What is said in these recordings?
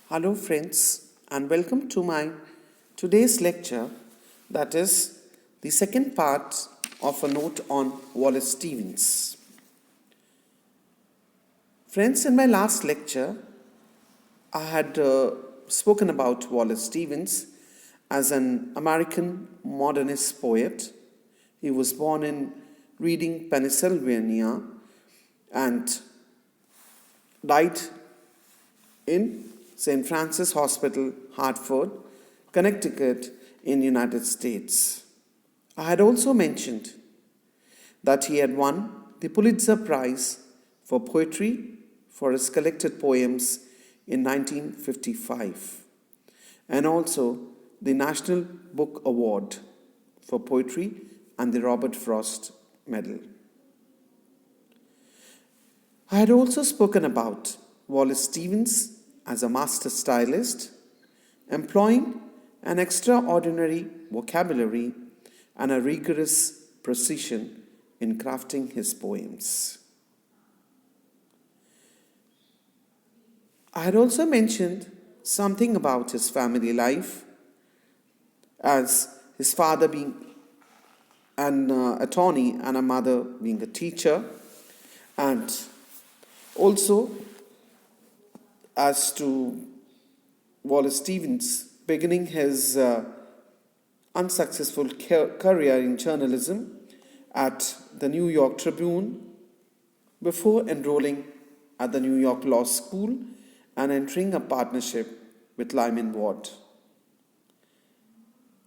Hello friends, and welcome to my today's lecture, that is the second part of a note on Wallace Stevens. Friends, in my last lecture I had spoken about Wallace Stevens as an American modernist poet. He was born in Reading, Pennsylvania and died in St. Francis Hospital, Hartford, Connecticut in United States. I had also mentioned that he had won the Pulitzer Prize for Poetry for his collected poems in 1955 and also the National Book Award for Poetry and the Robert Frost Medal. I had also spoken about Wallace Stevens as a master stylist, employing an extraordinary vocabulary and a rigorous precision in crafting his poems. I had also mentioned something about his family life, as his father being an attorney and a mother being a teacher, and also as to Wallace Stevens beginning his unsuccessful career in journalism at the New York Tribune before enrolling at the New York Law School and entering a partnership with Lyman Ward.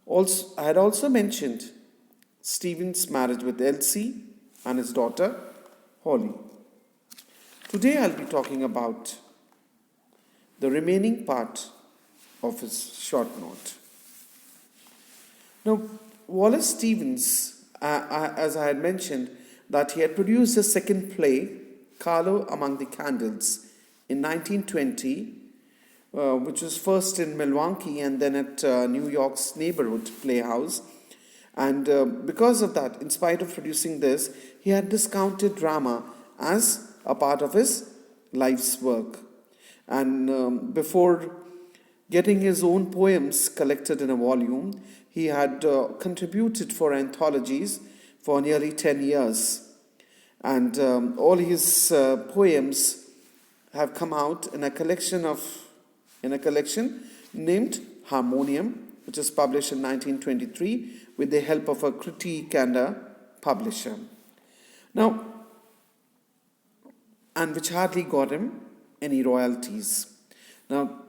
I had also mentioned Stevens' marriage with Elsie and his daughter Holly. Today I'll be talking about the remaining part of his short note. Now, Wallace Stevens, as I had mentioned, that he had produced a second play, Carlo Among the Candles, in 1920, which was first in Milwaukee and then at New York's Neighborhood Playhouse. And because of that, in spite of producing this, he had discounted drama as a part of his life's work. And before getting his own poems collected in a volume, he had contributed for anthologies for nearly 10 years. And all his poems have come out in a collection named Harmonium, which was published in 1923 with the help of a critic and a publisher. Now, and which hardly got him any royalties. Now,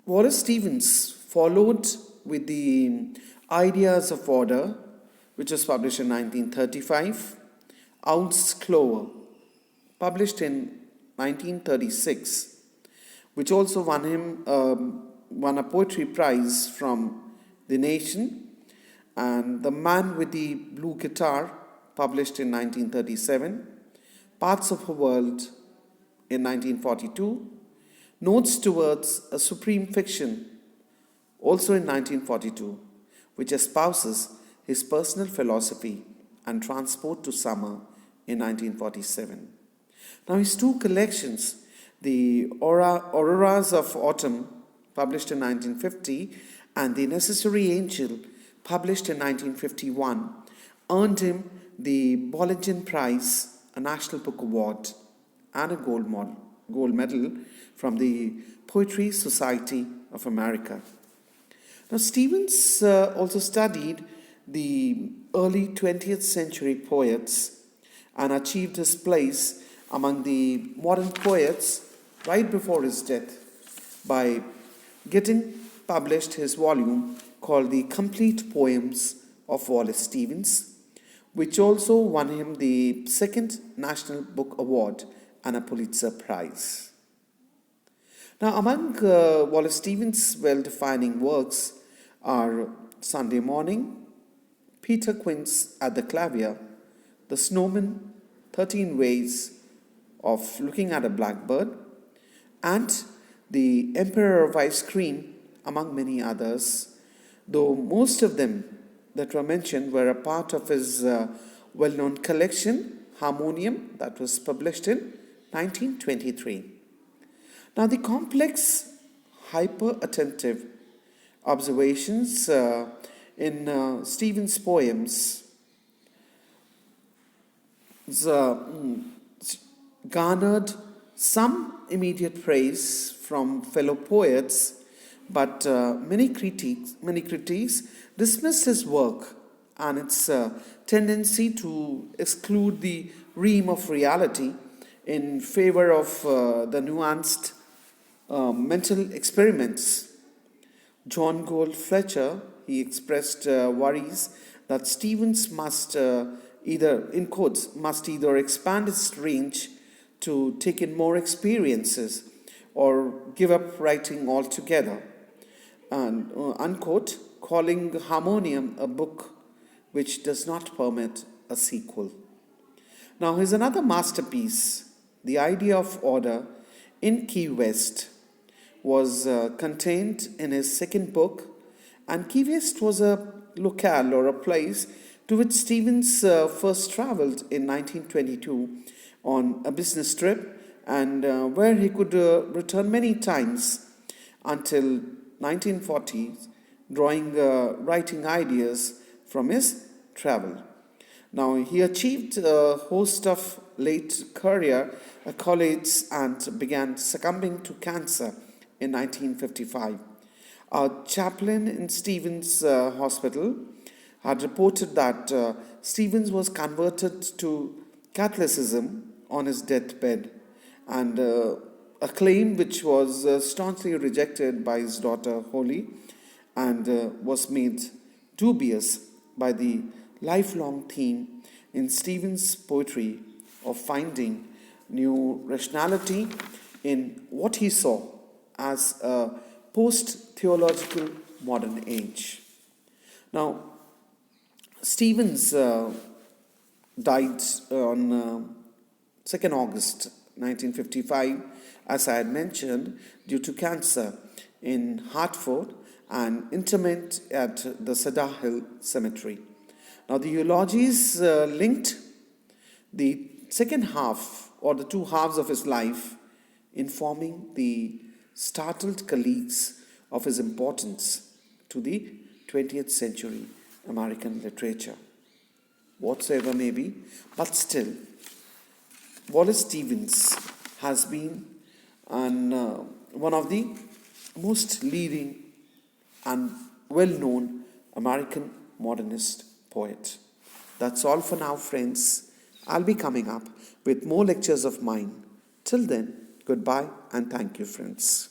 Wallace Stevens followed with the Ideas of Order, which was published in 1935, Owl's Clover, published in 1936, which also won a poetry prize from The Nation, and The Man with the Blue Guitar, published in 1937, Parts of a World in 1942, Notes Towards a Supreme Fiction, also in 1942, which espouses his personal philosophy, and Transport to Summer in 1947. Now his two collections, the Auroras of Autumn, published in 1950, and The Necessary Angel, published in 1951, earned him the Bollingen Prize, a National Book Award, and a gold medal from the Poetry Society of America. Now, Stevens also studied the early 20th century poets and achieved his place among the modern poets right before his death by getting published his volume called The Complete Poems of Wallace Stevens, which also won him the second National Book Award and a Pulitzer Prize. Now, among Wallace Stevens' well-defining works are Sunday Morning, Peter Quince at the Clavier, The Snowman, 13 Ways of Looking at a Blackbird, and The Emperor of Ice Cream, among many others, though most of them that were mentioned were a part of his well-known collection, Harmonium, that was published in 1923. Now, the complex, hyper-attentive observations in Stevens' poems garnered some immediate praise from fellow poets, but many critics dismissed his work and its tendency to exclude the realm of reality in favor of the nuanced mental experiments. John Gould Fletcher, he expressed worries that Stevens must must either expand his range to take in more experiences or give up writing altogether, and unquote, calling Harmonium a book which does not permit a sequel. Now, here's another masterpiece. The Idea of Order in Key West was contained in his second book, and Key West was a locale or a place to which Stevens first traveled in 1922 on a business trip, and where he could return many times until 1940s, writing ideas from his travel. Now, he achieved a host of late career accolades and began succumbing to cancer in 1955. A chaplain in Stevens Hospital had reported that Stevens was converted to Catholicism on his deathbed, and a claim which was staunchly rejected by his daughter Holly, and was made dubious by the lifelong theme in Stevens' poetry of finding new rationality in what he saw as a post-theological modern age. Now, Stevens died on 2nd August 1955, as I had mentioned, due to cancer in Hartford, and interment at the Cedar Hill Cemetery. Now, the eulogies linked the second half or the two halves of his life, informing the startled colleagues of his importance to the 20th century American literature. Whatsoever may be, but still, Wallace Stevens has been one of the most leading and well-known American modernist poet. That's all for now, friends. I'll be coming up with more lectures of mine. Till then, goodbye and thank you, friends.